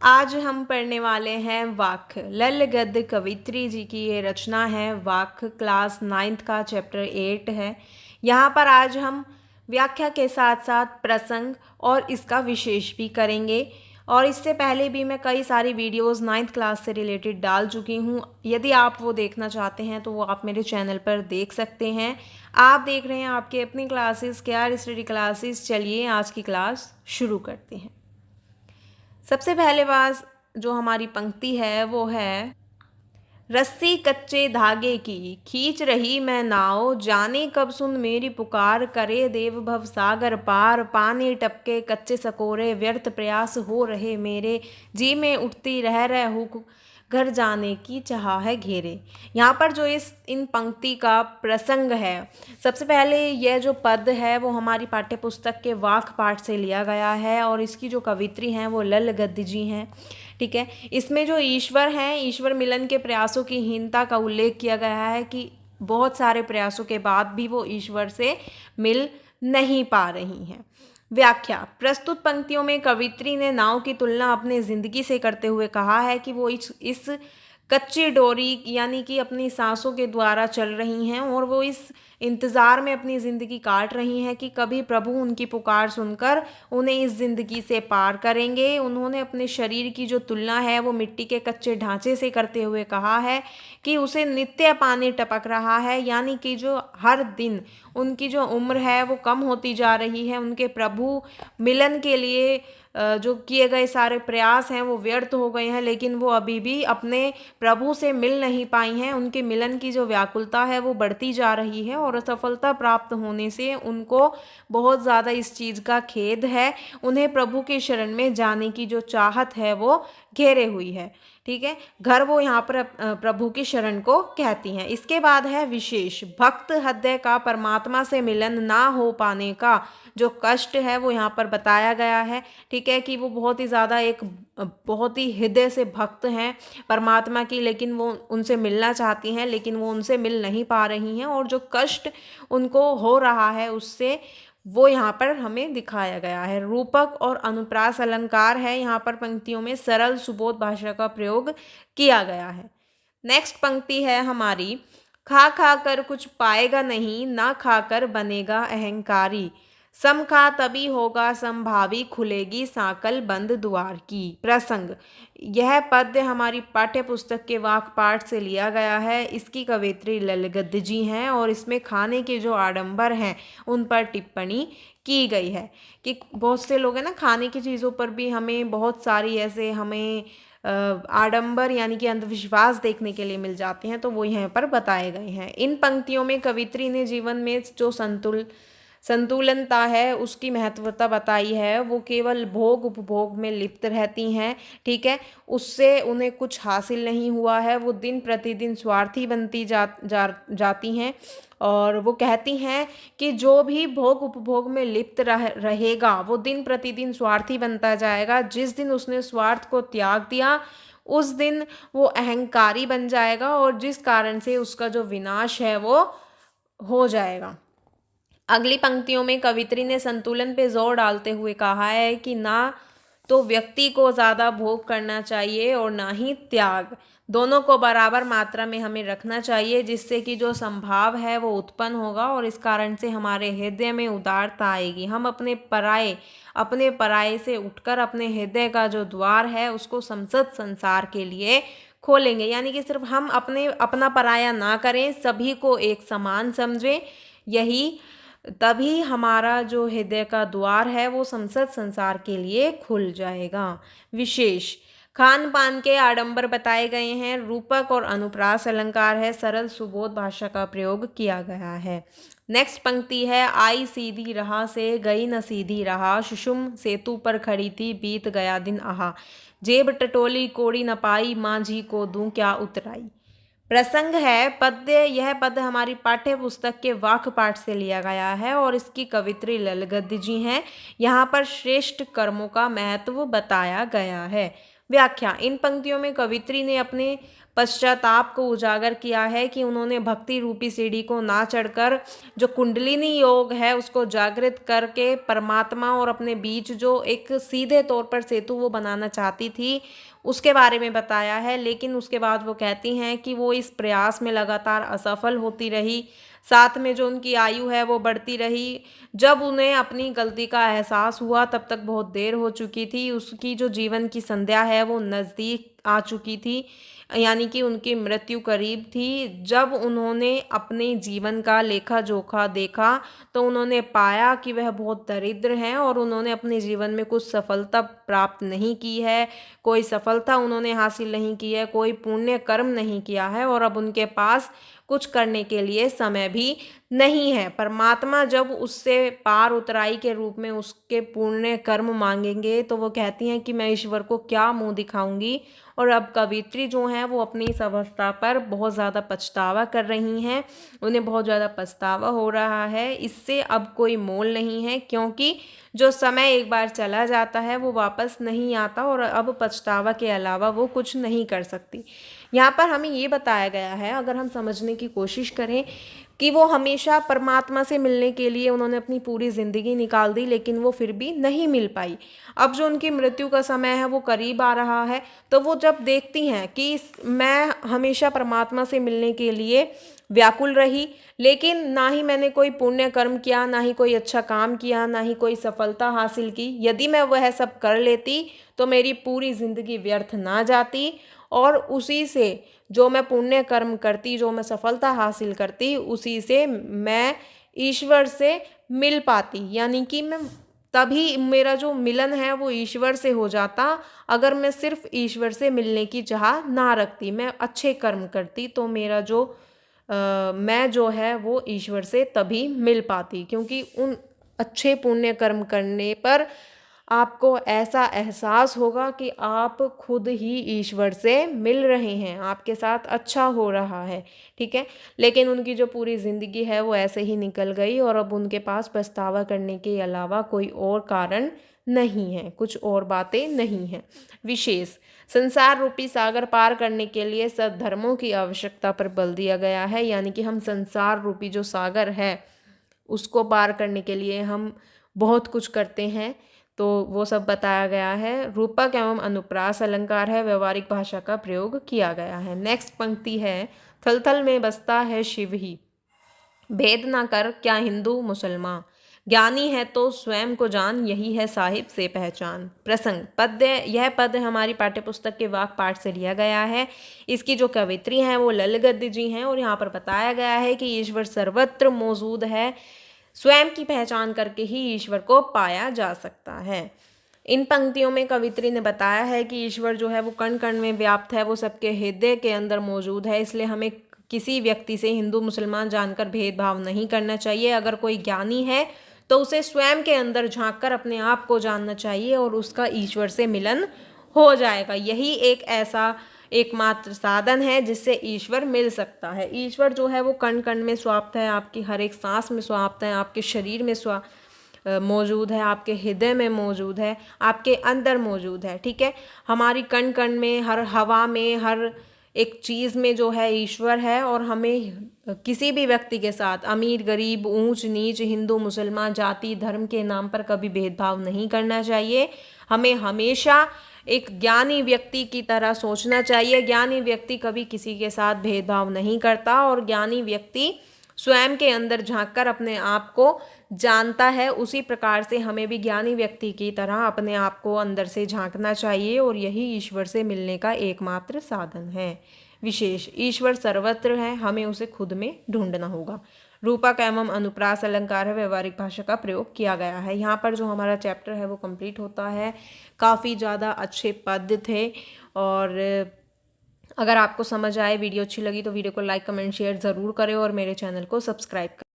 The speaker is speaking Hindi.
आज हम पढ़ने वाले हैं वाक्य। लल गद्य कवित्री जी की ये रचना है। वाक्य क्लास 9th का चैप्टर 8 है। यहाँ पर आज हम व्याख्या के साथ साथ प्रसंग और इसका विशेष भी करेंगे। और इससे पहले भी मैं कई सारी वीडियोस 9th क्लास से रिलेटेड डाल चुकी हूँ। यदि आप वो देखना चाहते हैं तो वो आप मेरे चैनल पर देख सकते हैं। आप देख रहे हैं आपके अपनी क्लासेस केआर स्टडी क्लासेस। चलिए आज की क्लास शुरू करते हैं। सबसे पहले बात जो हमारी पंक्ति है वो है, रस्सी कच्चे धागे की खींच रही मैं नाव, जाने कब सुन मेरी पुकार, करे देव भव सागर पार, पानी टपके कच्चे सकोरे, व्यर्थ प्रयास हो रहे मेरे, जी में उठती रह हुक, घर जाने की चाह है घेरे। यहाँ पर जो इन पंक्ति का प्रसंग है, सबसे पहले यह जो पद है वो हमारी पाठ्य पुस्तक के वाक्य पाठ से लिया गया है और इसकी जो कवित्री हैं वो लल गद्य जी हैं। ठीक है, इसमें जो ईश्वर हैं, ईश्वर मिलन के प्रयासों की हीनता का उल्लेख किया गया है कि बहुत सारे प्रयासों के बाद भी वो ईश्वर से मिल नहीं पा रही हैं। व्याख्या। प्रस्तुत पंक्तियों में कवित्री ने नाव की तुलना अपने ज़िंदगी से करते हुए कहा है कि वो इस कच्ची डोरी यानी कि अपनी सांसों के द्वारा चल रही हैं और वो इस इंतज़ार में अपनी ज़िंदगी काट रही हैं कि कभी प्रभु उनकी पुकार सुनकर उन्हें इस ज़िंदगी से पार करेंगे। उन्होंने अपने शरीर की जो तुलना है वो मिट्टी के कच्चे ढांचे से करते हुए कहा है कि उसे नित्य पानी टपक रहा है, यानी कि जो हर दिन उनकी जो उम्र है वो कम होती जा रही है। उनके प्रभु मिलन के लिए जो किए गए सारे प्रयास हैं वो व्यर्थ हो गए हैं, लेकिन वो अभी भी अपने प्रभु से मिल नहीं पाई हैं। उनके मिलन की जो व्याकुलता है वो बढ़ती जा रही है और असफलता प्राप्त होने से उनको बहुत ज़्यादा इस चीज़ का खेद है। उन्हें प्रभु के शरण में जाने की जो चाहत है वो घेरे हुई है। ठीक है, घर वो यहाँ पर प्रभु की शरण को कहती हैं। इसके बाद है विशेष। भक्त हृदय का परमात्मा से मिलन ना हो पाने का जो कष्ट है वो यहाँ पर बताया गया है। ठीक है, कि वो बहुत ही ज़्यादा बहुत ही हृदय से भक्त हैं परमात्मा की, लेकिन वो उनसे मिलना चाहती हैं लेकिन वो उनसे मिल नहीं पा रही हैं और जो कष्ट उनको हो रहा है उससे वो यहाँ पर हमें दिखाया गया है। रूपक और अनुप्रास अलंकार है यहाँ पर पंक्तियों में, सरल सुबोध भाषा का प्रयोग किया गया है। नेक्स्ट पंक्ति है हमारी, खा खा कर कुछ पाएगा नहीं, ना खाकर बनेगा अहंकारी, सम खा तभी होगा संभावी, खुलेगी साकल बंद द्वार की। प्रसंग। यह पद्य हमारी पाठ्य पुस्तक के वाक्य पाठ से लिया गया है। इसकी कवयित्री लल गद्य जी हैं और इसमें खाने के जो आडंबर हैं उन पर टिप्पणी की गई है कि बहुत से लोग हैं ना, खाने की चीज़ों पर भी हमें बहुत सारी ऐसे हमें आडंबर यानी कि अंधविश्वास देखने के लिए मिल जाते हैं, तो वो यहाँ पर बताए गए हैं। इन पंक्तियों में कवित्री ने जीवन में जो संतुलनता है उसकी महत्वता बताई है। वो केवल भोग उपभोग में लिप्त रहती हैं। ठीक है, उससे उन्हें कुछ हासिल नहीं हुआ है। वो दिन प्रतिदिन स्वार्थी बनती जाती हैं और वो कहती हैं कि जो भी भोग उपभोग में लिप्त रहेगा वो दिन प्रतिदिन स्वार्थी बनता जाएगा। जिस दिन उसने स्वार्थ को त्याग दिया उस दिन वो अहंकारी बन जाएगा और जिस कारण से उसका जो विनाश है वो हो जाएगा। अगली पंक्तियों में कवित्री ने संतुलन पे जोर डालते हुए कहा है कि ना तो व्यक्ति को ज़्यादा भोग करना चाहिए और ना ही त्याग, दोनों को बराबर मात्रा में हमें रखना चाहिए, जिससे कि जो संभाव है वो उत्पन्न होगा और इस कारण से हमारे हृदय में उदारता आएगी। हम अपने पराये से उठकर अपने हृदय का जो द्वार है उसको समस्त संसार के लिए खोलेंगे, यानी कि सिर्फ हम अपना पराया ना करें, सभी को एक समान समझें। यही तभी हमारा जो हृदय का द्वार है वो समस्त संसार के लिए खुल जाएगा। विशेष। खान पान के आडंबर बताए गए हैं। रूपक और अनुप्रास अलंकार है। सरल सुबोध भाषा का प्रयोग किया गया है। नेक्स्ट पंक्ति है, आई सीधी राह से गई न सीधी राह, सुषुम सेतु पर खड़ी थी बीत गया दिन आहा, जेब टटोली कोड़ी न पाई, मांझी को दूं क्या उतराई। प्रसंग है पद्य। यह पद्य हमारी पाठ्य पुस्तक के वाक्य पाठ से लिया गया है और इसकी कवित्री लल गद्य जी हैं। यहाँ पर श्रेष्ठ कर्मों का महत्व बताया गया है। व्याख्या। इन पंक्तियों में कवित्री ने अपने पश्चाताप को उजागर किया है कि उन्होंने भक्ति रूपी सीढ़ी को ना चढ़कर जो कुंडलिनी योग है उसको जागृत करके परमात्मा और अपने बीच जो एक सीधे तौर पर सेतु वो बनाना चाहती थी उसके बारे में बताया है। लेकिन उसके बाद वो कहती हैं कि वो इस प्रयास में लगातार असफल होती रही, साथ में जो उनकी आयु है वो बढ़ती रही। जब उन्हें अपनी गलती का एहसास हुआ तब तक बहुत देर हो चुकी थी, उसकी जो जीवन की संध्या है वो नज़दीक आ चुकी थी, यानी कि उनकी मृत्यु करीब थी। जब उन्होंने अपने जीवन का लेखा जोखा देखा तो उन्होंने पाया कि वह बहुत दरिद्र हैं और उन्होंने अपने जीवन में कुछ सफलता प्राप्त नहीं की है, कोई सफलता उन्होंने हासिल नहीं की है, कोई पुण्य कर्म नहीं किया है और अब उनके पास कुछ करने के लिए समय भी नहीं है। परमात्मा जब उससे पार उतराई के रूप में उसके पुण्य कर्म मांगेंगे तो वो कहती हैं कि मैं ईश्वर को क्या मुंह दिखाऊंगी। और अब कवित्री जो हैं वो अपनी इस अवस्था पर बहुत ज़्यादा पछतावा कर रही हैं, उन्हें बहुत ज़्यादा पछतावा हो रहा है। इससे अब कोई मोल नहीं है, क्योंकि जो समय एक बार चला जाता है वो वापस नहीं आता और अब पछतावा के अलावा वो कुछ नहीं कर सकती। यहाँ पर हमें ये बताया गया है, अगर हम समझने की कोशिश करें, कि वो हमेशा परमात्मा से मिलने के लिए उन्होंने अपनी पूरी ज़िंदगी निकाल दी लेकिन वो फिर भी नहीं मिल पाई। अब जो उनकी मृत्यु का समय है वो करीब आ रहा है, तो वो जब देखती हैं कि मैं हमेशा परमात्मा से मिलने के लिए व्याकुल रही, लेकिन ना ही मैंने कोई पुण्य कर्म किया, ना ही कोई अच्छा काम किया, ना ही कोई सफलता हासिल की। यदि मैं वह सब कर लेती तो मेरी पूरी ज़िंदगी व्यर्थ ना जाती और उसी से जो मैं पुण्य कर्म करती, जो मैं सफलता हासिल करती, उसी से मैं ईश्वर से मिल पाती, यानी कि मैं तभी मेरा जो मिलन है वो ईश्वर से हो जाता। अगर मैं सिर्फ ईश्वर से मिलने की चाह ना रखती, मैं अच्छे कर्म करती, तो मेरा जो मैं जो है वो ईश्वर से तभी मिल पाती, क्योंकि उन अच्छे पुण्य कर्म करने पर आपको ऐसा एहसास होगा कि आप खुद ही ईश्वर से मिल रहे हैं, आपके साथ अच्छा हो रहा है, ठीक है। लेकिन उनकी जो पूरी ज़िंदगी है वो ऐसे ही निकल गई और अब उनके पास पछतावा करने के अलावा कोई और कारण नहीं है, कुछ और बातें नहीं हैं। विशेष संसार रूपी सागर पार करने के लिए सद्धर्मों की आवश्यकता पर बल दिया गया है, यानी कि हम संसार रूपी जो सागर है उसको पार करने के लिए हम बहुत कुछ करते हैं, तो वो सब बताया गया है। रूपक एवं अनुप्रास अलंकार है, व्यवहारिक भाषा का प्रयोग किया गया है। नेक्स्ट पंक्ति है, थल थल में बसता है शिव ही, भेद ना कर क्या हिंदू मुसलमान, ज्ञानी है तो स्वयं को जान, यही है साहिब से पहचान। प्रसंग पद्य, यह पद हमारी पाठ्यपुस्तक के वाक पाठ से लिया गया है। इसकी जो कवित्री हैं वो ललगद्य जी हैं और यहाँ पर बताया गया है कि ईश्वर सर्वत्र मौजूद है, स्वयं की पहचान करके ही ईश्वर को पाया जा सकता है। इन पंक्तियों में कवित्री ने बताया है कि ईश्वर जो है वो कण कण में व्याप्त है, वो सबके हृदय के अंदर मौजूद है, इसलिए हमें किसी व्यक्ति से हिंदू मुसलमान जानकर भेदभाव नहीं करना चाहिए। अगर कोई ज्ञानी है तो उसे स्वयं के अंदर झांक कर अपने आप को जानना चाहिए और उसका ईश्वर से मिलन हो जाएगा। यही एक ऐसा एकमात्र साधन है जिससे ईश्वर मिल सकता है। ईश्वर जो है वो कण कण में स्वाप्त है, आपकी हर एक सांस में स्वाप्त है, आपके शरीर में मौजूद है, आपके हृदय में मौजूद है, आपके अंदर मौजूद है, ठीक है। हमारी कण कण में, हर हवा में, हर एक चीज़ में जो है ईश्वर है और हमें किसी भी व्यक्ति के साथ अमीर गरीब, ऊंच नीच, हिंदू मुसलमान, जाति धर्म के नाम पर कभी भेदभाव नहीं करना चाहिए। हमें हमेशा एक ज्ञानी व्यक्ति की तरह सोचना चाहिए। ज्ञानी व्यक्ति कभी किसी के साथ भेदभाव नहीं करता और ज्ञानी व्यक्ति स्वयं के अंदर झांककर अपने आप को जानता है। उसी प्रकार से हमें भी ज्ञानी व्यक्ति की तरह अपने आप को अंदर से झांकना चाहिए और यही ईश्वर से मिलने का एकमात्र साधन है। विशेष ईश्वर सर्वत्र है, हमें उसे खुद में ढूंढना होगा। रूपक एवं अनुप्रास अलंकार है, व्यवहारिक भाषा का प्रयोग किया गया है। यहाँ पर जो हमारा चैप्टर है वो कंप्लीट होता है। काफ़ी ज़्यादा अच्छे पद थे और अगर आपको समझ आए, वीडियो अच्छी लगी तो वीडियो को लाइक कमेंट शेयर ज़रूर करें और मेरे चैनल को सब्सक्राइब करें।